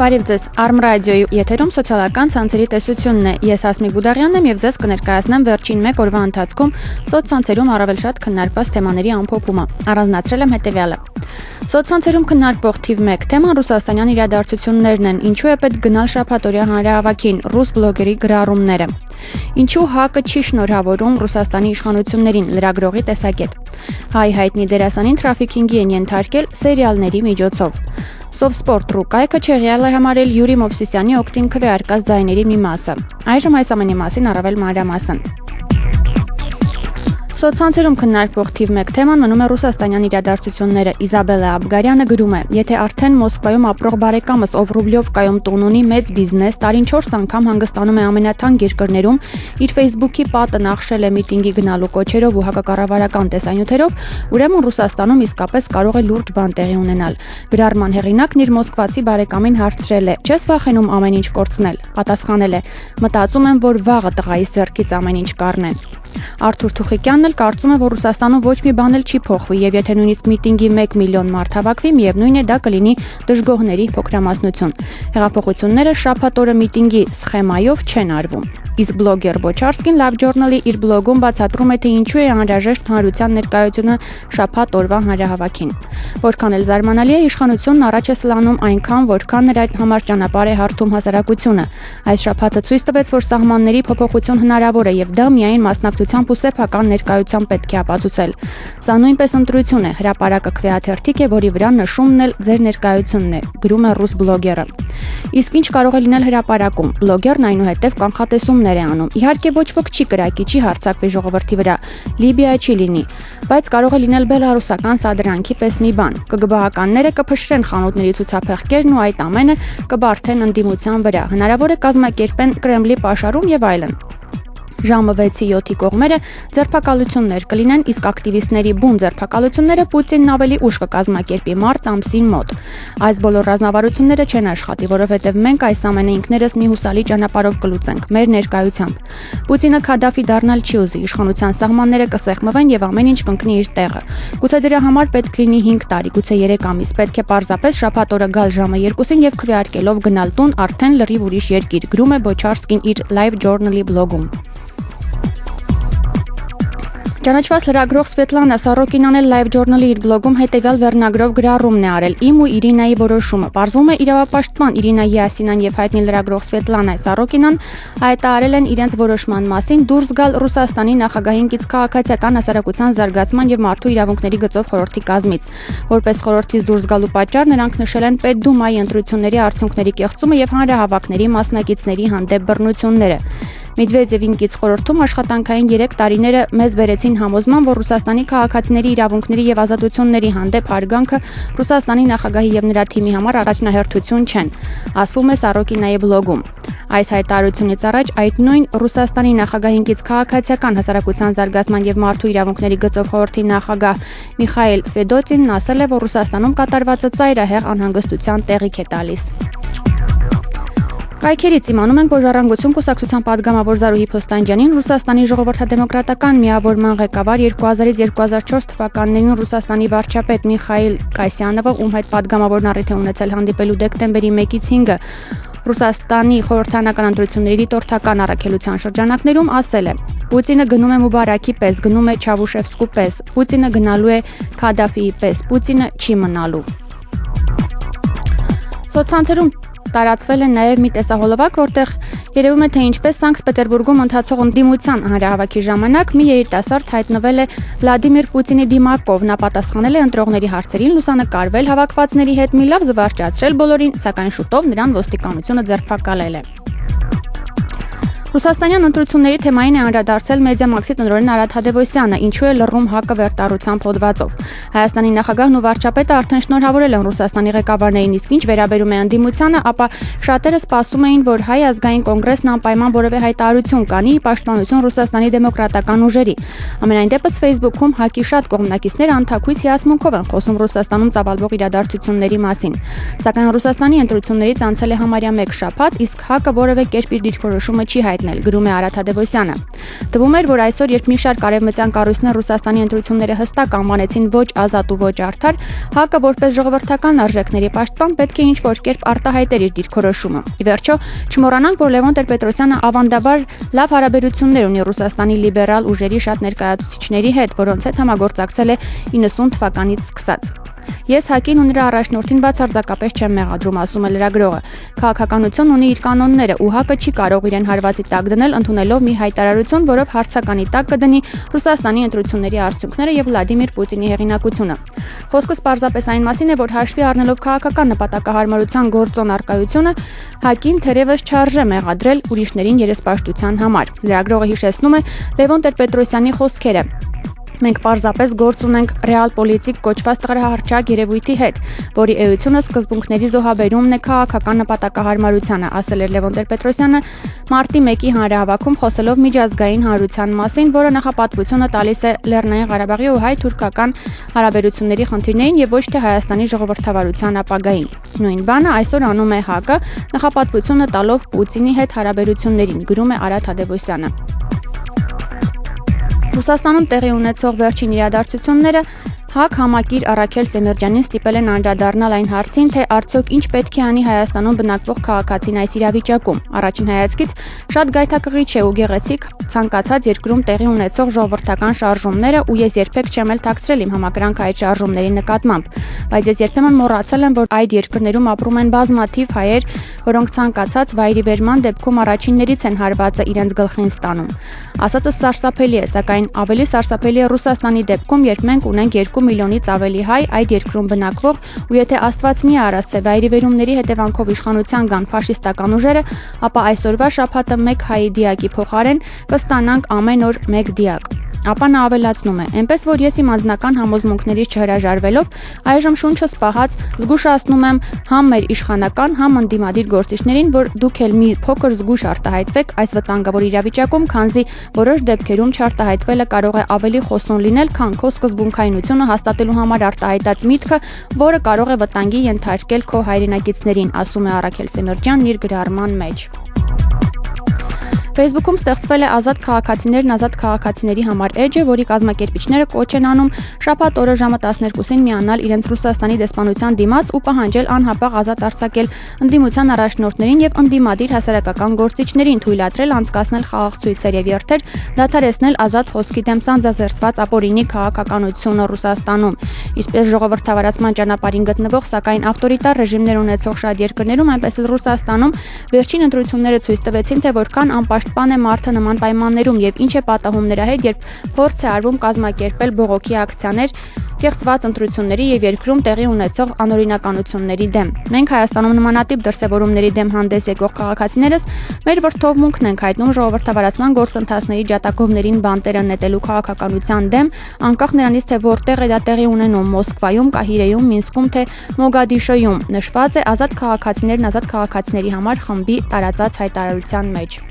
Բարև ձեզ, Arm Radio-ի եթերում սոցիալական ցանցերի տեսությունն է։ Ես Հասմիկ Բուդաղյանն եմ եւ ձեզ կներկայացնեմ վերջին 1 օրվա ընթացքում սոցցանցերում առավել շատ քննարկված թեմաների ամփոփումը։ Առանձնացրել եմ հետեւյալը. Սոցցանցերում քննարկվող թիվ 1 թեման ռուսաստանյան իրադարձություններն են։ Ինչու է պետք գնալ շաբաթօրյա հանրահավաքին, ռուս բլոգերի գրառումները։ Ինչու ՀԱԿ-ը չի շնորհավորում Ռուսաստանի իշխանություններին, լրագրողի տեսակետ։ Հայ հայտնի դերասանին թրաֆիքինգի են ենթարկել սերիալների միջոցով։ Սովսպորտ.ru կայքը չեղյալ է համարել Յուրի Մովսիսյանի օգտին քվեարկած ձայների մի մասը։ Այժմ այս ամենի մասին առավել մանրամասն։ Սոցցանցերում քննարկվող թիվ 1 թեման մնում է ռուսաստանյան իրադարձությունները։ Իզաբելլա Աբգարյանը գրում է. Եթե արդեն Մոսկվայում ապրող բարեկամս, ով ռուբլյովկայում տուն ունի մեծ բիզնես, տարին 4 անգամ հանգստանում է ամենաթանկ երկրներում, իր Facebook-ի պատը նախշել է միտինգի գնալու կոչերով ու հակակառավարական տեսանյութերով, ուրեմն Ռուսաստանում իսկապես կարող է լուրջ բան տեղի ունենալ։ Գրառման հեղինակն իր մոսկվացի բարեկամին հարցրել է. «Չես վախենում ամեն ինչ կորցնել»։ Պատասխանել է. «Մտածում եմ, որ վաղը տղայիս ձեռքից ամեն ինչ կառնեն»։ Արթուր Թուխիկյանն էլ կարծում է, որ Ռուսաստանում ոչ մի բան էլ չի փոխվի եւ եթե նույնիսկ միտինգի 1 միլիոն մարդ հավաքվի, միևնույն է դա կլինի դժգոհների փոքրամասնություն։ Հեղափոխությունները շաբաթ օրը միտինգի սխեմայով չեն արվում։ Իսկ բլոգեր Բոչարսկին Live Journal-ի իր բլոգում բացատրում է, թե ինչու է անհրաժեշտ հանրության ներկայությունը շաբաթ օրվա հանրահավաքին։ Որքան էլ զարմանալի է, իշխանությունն առաջ է սլանում այնքան, որքան նրա համար ճանապարհ է հարթում հասարակությունը։ Այս շաբաթը ցույց տվեց, որ սահմանների փոփոխություն հնարավոր է եւ դա միայն մասնակցությամբ ու սեփական ներկայությամբ պետք է ապացուցել։ Սա նույնպես ընտրություն է, հրապարակը քվեաթերթիկ է, որի վրա նշումն էլ ձեր ներկայությունն է, գրում է ռուս բլոգերը։ Իսկ ինչ կարող է լինել հրապարակում։ Բլոգերն այնուհետև կանխատեսումներ է անում։ Իհարկե ոչ ոք չի կրակի, չի հարձակվի ժողովրդի վրա։ Լիբիա չի լինի, բայց կարող է լինել բելարուսական սադրանքի պես մի բան։ ԿԳԲ-հականները կփշրեն խանութների ցուցափեղկերն ու այդ ամենը կբարթեն ընդդիմության վրա։ Հնարավոր է կազմակերպեն Կրեմլի պաշարում եւ այլն։ Ժամը 6-7-ի կողմերը ձերբակալություններ կլինեն, իսկ ակտիվիստների բուն ձերբակալությունները Պուտինն ավելի ուշ կկազմակերպի մարտ ամսին մոտ։ Այս բոլոր ռազմավարությունները չեն աշխատի, որովհետև մենք այս ամենը ինքներս մի հուսալի ճանապարհով կլուծենք, մեր ներկայությամբ։ Պուտինը Քադաֆի դառնալ չի ուզի, իշխանության սահմանները կսեղմվեն եւ ամեն ինչ կընկնի իր տեղը։ Գուցե դրա համար պետք լինի 5 տարի, գուցե 3 ամիս, պետք է պարզապես շաբաթ օրը գալ ժամը 2-ին եւ քվեարկելով գնալ տուն արդեն լրիվ ուրիշ երկիր, գրում է Բոչարսկին իր Live Journal-ի բլոգում։ Ճանաչված լրագրող Սվետլանա Սարոկինան էլ Live Journal-ի իր բլոգում հետևյալ վերնագրով գրառումն է արել. «Իմ ու Իրինայի որոշումը»։ Պարզվում է իրավապաշտպան Իրինա Յասինան եւ հայտնի լրագրող Սվետլանա Սարոկինան հայտարարել են իրենց որոշման մասին դուրս գալ Ռուսաստանի նախագահին կից քաղաքացիական հասարակության զարգացման եւ մարդու իրավունքների գծով խորհրդի կազմից։ Որպես խորհրդից դուրս գալու պատճառ նրանք նշել են Պետդումայի ընտրությունների արդյունքների կեղծումը եւ հանրահավաքների մասնակիցների հանդեպ բռնությունները։ Մեդվեդևին կից խորհրդում աշխատանքային 3 տարիները մեզ բերեցին համոզման, որ Ռուսաստանի քաղաքացիների իրավունքների եւ ազատությունների հանդեպ հարգանքը Ռուսաստանի նախագահի եւ նրա թիմի համար առաջնահերթություն չեն, ասվում է Սարոկինայի բլոգում։ Այս հայտարարությունից առաջ այդ նույն Ռուսաստանի նախագահին կից քաղաքացիական հասարակության զարգացման եւ մարդու իրավունքների գծով խորհրդի նախագահ Միխայել Ֆեդոտինն ասել է, որ Ռուսաստանում կատարվածը ծայրահեղ անհանգստության տեղիք է տալիս։ Կայքերից իմանում ենք, որ Ժառանգություն կուսակցության падգամավոր Զարուհի Փոստանջյանին Ռուսաստանի ժողովրդադեմոկրատական միավորման ղեկավար 2000-ից 2004 թվականներին Ռուսաստանի վարչապետ Միխայիլ Կասյանովը, ում հետ падգամավորն առիթ է ունեցել հանդիպելու դեկտեմբերի 1-ից 5-ը Ռուսաստանի խորհրդանական ընտրությունների դիտորդական առաքելության շրջանակներում ասել է. Պուտինը գնում է Մուբարակի պես, գնում է Չավուշևսկու պես, Պուտինը գնալու է Քադաֆիի պես, Պուտինը չի մնալու։ Սոցցանցերում տարածվել է նաև մի տեսահոլովակ, որտեղ երևում է, թե ինչպես Սանկտ Պետերբուրգում ընթացող ընդդիմության հանրահավաքի ժամանակ մի երիտասարդ հայտնվել է Վլադիմիր Պուտինի դիմակով։ Նա պատասխանել է ընտրողների հարցերին, լուսանկարվել հավաքվածների հետ, մի լավ զվարճացրել բոլորին, սակայն շուտով նրան ոստիկանությունը ձերբակալել է։ Ռուսաստանյան ընտրությունների թեմային է անդրադարձել Մեդիամաքսի տնօրեն Արադ Հադևոսյանը, ինչու է լռում ՀԱԿ-ը վերտառությամբ հոդվածով։ Հայաստանի նախագահն ու վարչապետը արդեն շնորհավորել են Ռուսաստանի ղեկավարներին, իսկ ինչ վերաբերում է ընդդիմությանը, ապա շատերը սպասում էին, որ Հայ ազգային կոնգրեսն անպայման որևէ հայտարարություն կանի պաշտպանություն Ռուսաստանի դեմոկրատական ուժերի։ Ամենայն դեպս Facebook-ում ՀԱԿ-ի շատ կողմնակիցներ անթաքույց հիացմունքով են խոսում Ռուսաստանում ծավալվող իրադարձությունների մասին։ Սակայն Ռուսաստանի ընտրություններից անցել է համարյա 1 շաբաթ, իսկ ՀԱԿ-ը որևէ կերպ իր դիրքորոշումը չի մեկնել, գրում է Արա Թադևոսյանը։ Թվում էր, որ այսօր, երբ մի շարք արևմտյան կառույցներ Ռուսաստանի ընտրությունները հստակ անվանեցին ոչ ազատ ու ոչ արդար, ՀԱԿ-ը որպես ժողովրդական արժեքների պաշտպան պետք է ինչ-որ կերպ արտահայտեր իր դիրքորոշումը։ Ի վերջո, չմոռանանք, որ Լևոն Տեր-Պետրոսյանը ավանդաբար լավ հարաբերություններ ունի Ռուսաստանի լիբերալ ուժերի շատ ներկայացուցիչների հետ, որոնց հետ համագործակցել է 90 թվականից սկսած։ Ես ՀԱԿ-ին ու նրա առաջնորդին բացարձակապես չեմ մեղադրում, ասում է լրագրողը։ Քաղաքականությունն ունի իր կանոնները, ու ՀԱԿ-ը չի կարող իրեն հարվածի տակ դնել, ընդունելով մի հայտարարություն, որով հարցականի տակ կդնի Ռուսաստանի ընտրությունների արդյունքները եւ Վլադիմիր Պուտինի հեղինակությունը։ Խոսքս պարզապես այն մասին է, որ հաշվի առնելով քաղաքական նպատակահարմարության գործոն առկայությունը, ՀԱԿ-ին թերևս չարժե մեղադրել ուրիշներին երեսպաշտության համար։ Լրագրողը հիշեցնում է Լևոն Տեր-Պետրոսյանի խոսքերը. Մենք պարզապես գործ ունենք ռեալպոլիտիկ կոչված տղրահարչակ երևույթի հետ, որի էությունը սկզբունքների զոհաբերումն է քաղաքական նպատակահարմարությանը, ասել էր Լևոն Տեր-Պետրոսյանը մարտի 1-ի հանրահավաքում խոսելով միջազգային հանրության մասին, որը նախապատվությունը տալիս է Լեռնային Ղարաբաղի ու հայ-թուրքական հարաբերությունների խնդիրներին եւ ոչ թե Հայաստանի ժողովրդավարության ապագային։ Նույն բանը այսօր անում է ՀԱԿ-ը, նախապատվությունը տալով Պուտինի հետ հարաբերություններին, գրում է Արա Թադևոսյանը։ Ռուսաստանում տեղի ունեցող վերջին իրադարձությունները ՀԱԿ համակիր Առաքել Սեմերջյանին ստիպել են անդրադառնալ այն հարցին, թե արդյոք ինչ պետք է անի Հայաստանում բնակվող քաղաքացին այս իրավիճակում։ Առաջին հայացքից շատ գայթակղիչ է ու գեղեցիկ ցանկացած երկրում տեղի ունեցող ժողովրդական շարժումները, ու ես երբեք չեմ էլ թաքցրել իմ համակրանքը այդ շարժումների նկատմամբ, բայց ես երբեմն մոռացել եմ, որ այդ երկրներում ապրում են բազմաթիվ հայեր, որոնք ցանկացած վայրի վերման դեպքում առաջիններից են հարվածը իրենց գլխին ստանում։ Ասածս սարսափելի է, սակայն ավելի սարսափելի է Ռուսաստանի դեպքում, երբ մենք ունենք 2 միլիոնից ավելի հայ այդ երկրում բնակվող, ու եթե Աստված մի առասցե վայրիվերումների հետևանքով իշխանության գան ֆաշիստական ուժերը, ապա այսօրվա շաբաթը 1 հայի դիակի փոխարեն կստանանք ամեն օր 1 դիակ։ Ապա նա ավելացնում է. այնպես որ ես իմ անձնական համոզմունքներից չհրաժարվելով, այժմ շունչս պահած զգուշացնում եմ համ մեր իշխանական, համ ընդդիմադիր գործիչներին, որ դուք էլ մի փոքր զգուշ արտահայտվեք այս վտանգավոր իրավիճակում, քանզի որոշ դեպքերում չարտահայտվելը կարող է ավելի խոսուն լինել, քան քո սկզբունքայնությունը հաստատելու համար արտահայտած միտքը, որը կարող է վտանգի ենթարկել քո հայրենակիցներին, ասում է Առաքել Սեմերջյանն իր գրառման մեջ։ Facebook-ում ստեղծվել է Ազատ քաղաքացիներն ազատ քաղաքացիների համար էջը, որի կազմակերպիչները կոչ են անում շաբաթ օրը ժամը 12-ին միանալ իրենց Ռուսաստանի դեսպանության դիմաց ու պահանջել անհապաղ ազատ արձակել ընդդիմության առաջնորդներին եւ ընդդիմադիր հասարակական գործիչներին, թույլատրել անցկացնել խաղաղցույցեր եւ երթեր, դադարեցնել ազատ խոսքի դեմ սանձազերծված ապօրինի քաղաքականությունը Ռուսաստանում։ Ինչպես ժողովրդավարացման ճանապարհին գտնվող, սակայն ավտորիտար ռեժիմներ ունեցող շատ երկրներում, այնպես էլ Ռուսաստանում վերջին ընտրությունները ցույց տվեցին, թե որքան անպաշտպան է մարդը նման պայմաններում եւ ինչ է պատահում նրա հետ, երբ փորձ է արվում կազմակերպել բողոքի ակցիաներ կեղծված ընտրությունների եւ երկրում տեղի ունեցող անօրինականությունների դեմ։ Մենք Հայաստանում նմանատիպ դրսևորումների դեմ հանդես եկող քաղաքացիներս մեր վրթովմունքն ենք հայտնում ժողովրդավարացման գործընթացների ջատագովներին բանտերը նետելու քաղաքականության դեմ, անկախ նրանից, թե որտեղ է դա տեղի ունենում՝ Մոսկվայում, Կահիրեում, Մինսկում, թե Մոգադիշոյում, նշված է Ազատ քաղաքացիներն ազատ քաղաքացիների համար խմբի տարածած հայտարարության մեջ։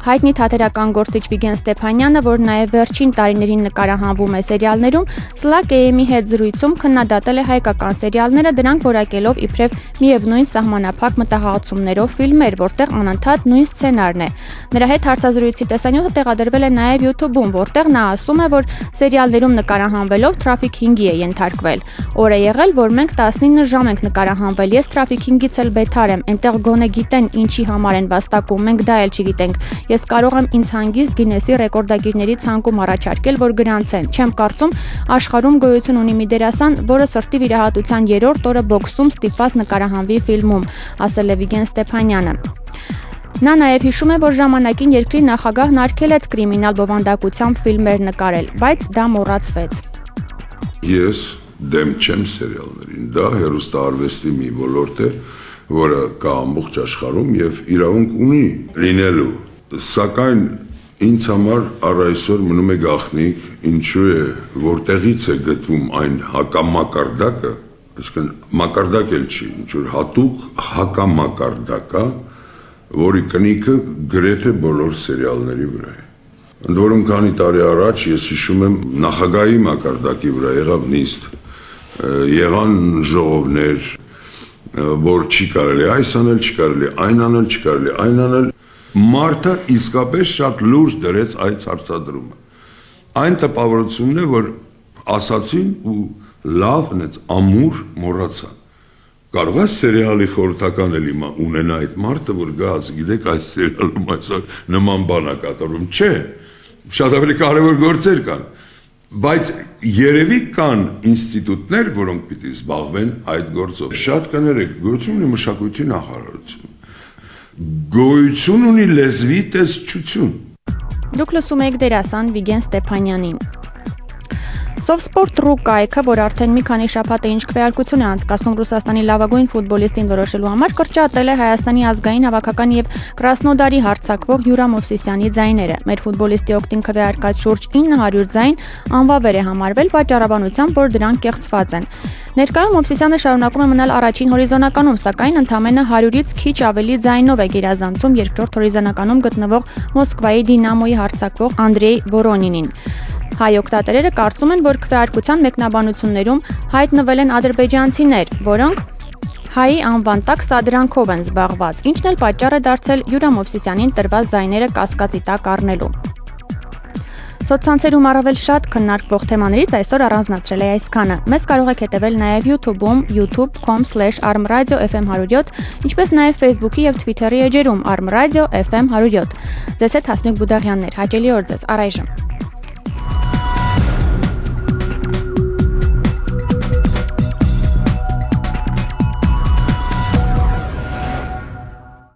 Հայտնի թատերական գործիչ Վիգեն Ստեփանյանը, որ նաև վերջին տարիներին նկարահանվում է սերիալներում, Սլակ-AM-ի հետ զրույցում քննադատել է հայկական սերիալները, դրանք որակելով իբրև միևնույն սահմանափակ մտահղացումներով ֆիլմեր, որտեղ անընդհատ նույն սցենարն է։ Նրա հետ հարցազրույցի տեսանյութը տեղադրվել է նաև YouTube-ում, որտեղ նա ասում է, որ սերիալներում նկարահանվելով Trafficking-ի է ենթարկվել։ Օր է եղել, որ մենք 19 ժամ ենք նկարահանվել, ես Trafficking-ից էլ բետար եմ, այնտեղ գոնե գիտեն ինչի համար են վաստակում, մենք դա էլ չգիտենք։ Ես կարող եմ ինձ հանգիստ Գինեսի ռեկորդագիրների ցանկում առաջարկել, որ գրանցեն։ Չեմ կարծում, աշխարհում գոյություն ունի մի դերասան, որը սրտի վիրահատության 3-րդ օրը բոքսում ստիպված նկարահանվի ֆիլմում, ասել է Վիգեն Ստեփանյանը։ Նա նաև հիշում է, որ ժամանակին երկրի նախագահն արգելեց կրիմինալ բովանդակությամբ ֆիլմեր նկարել, բայց դա մոռացվեց։ Ես դեմ չեմ սերիալներին, դա հեռուստաարվեստի մի ոլորտ է, որը կա ամբողջ աշխարհում եւ իրավունք ունի լինելու, սակայն ինձ համար առ այսօր մնում է գաղտնիք, ինչու է, որտեղից է գտվում այն հակամակարդակը, այսինքն մակարդակ էլ չի, ինչ որ հատուկ հակամակարդակա, որի կնիքը գրեթե բոլոր սերիալների վրա է։ Ընդ որում քանի տարի առաջ ես հիշում եմ նախագահի մակարդակի վրա եղավ նիստ, եղան ժողովներ, որ չի կարելի այս անել, չի կարելի այն անել, չի կարելի այն անել, մարդը իսկապես շատ լուրջ դրեց այդ հարցադրումը։ Այն տպավորությունն է, որ ասացին ու լավ նենց ամուր մոռացան։ Կարող է սերիալի խորհրդական էլ հիմա ունենա այդ մարդը, որ գազ, գիտեք, այս սերիալում այսօր նման բան է կատարվում, չէ, շատ ավելի կարևոր գործեր կան, բայց երևի կան ինստիտուտներ, որոնք պիտի զբաղվեն այդ գործով։ Շատ կներեք, գոյություն ունի մշակույթի նախարարություն, գոյություն ունի լեզվի տեսչություն։ Դուք լսում եք դերասան Վիգեն Ստեփանյանին։ Սովսպորտ.ru կայքը, որ արդեն մի քանի շաբաթ է ինչ քվեարկություն է անցկացնում Ռուսաստանի լավագույն ֆուտբոլիստին որոշելու համար, կրճատել է Հայաստանի ազգային հավաքական եւ Կրասնոդարի հարձակվող Յուրա Մովսիսյանի ձայները։ Մեր ֆուտբոլիստի օգտին քվեարկած շուրջ 900 ձայն անվավեր է համարվել պատճառաբանությամբ, որ դրանք կեղծված են։ Ներկայում Մովսիսյանը շարունակում է մնալ առաջին հորիզոնականում, սակայն ընդամենը 100-ից քիչ ավելի ձայնով է գերազանցում երկրորդ հորիզոնականում գտնվող Մոսկվայի Դինամոյի հարձակվող Անդրեյ Վորոնինին։ Հայ օգտատերերը կարծում են, որ քվեարկության մեկնաբանություններում հայտնվել են ադրբեջանցիներ, որոնք հայի անվան տակ սադրանքով են զբաղված, ինչն էլ պատճառ է դարձել Յուրա Մովսիսյանին տրված ձայները կասկածի տակ առնելու։ Սոցցանցերում առավել շատ քննարկվող թեմաներից այսօր առանձնացրել է այսքանը։ Մեզ կարող եք հետևել նաև YouTube-ում youtube.com/armradio.fm107, ինչպես նաև Facebook-ի եւ Twitter-ի էջերում armradio.fm107։ Ձեզ հետ Հասմիկ Բուդաղյանն էր, հաճելի օր ձեզ, առայժմ։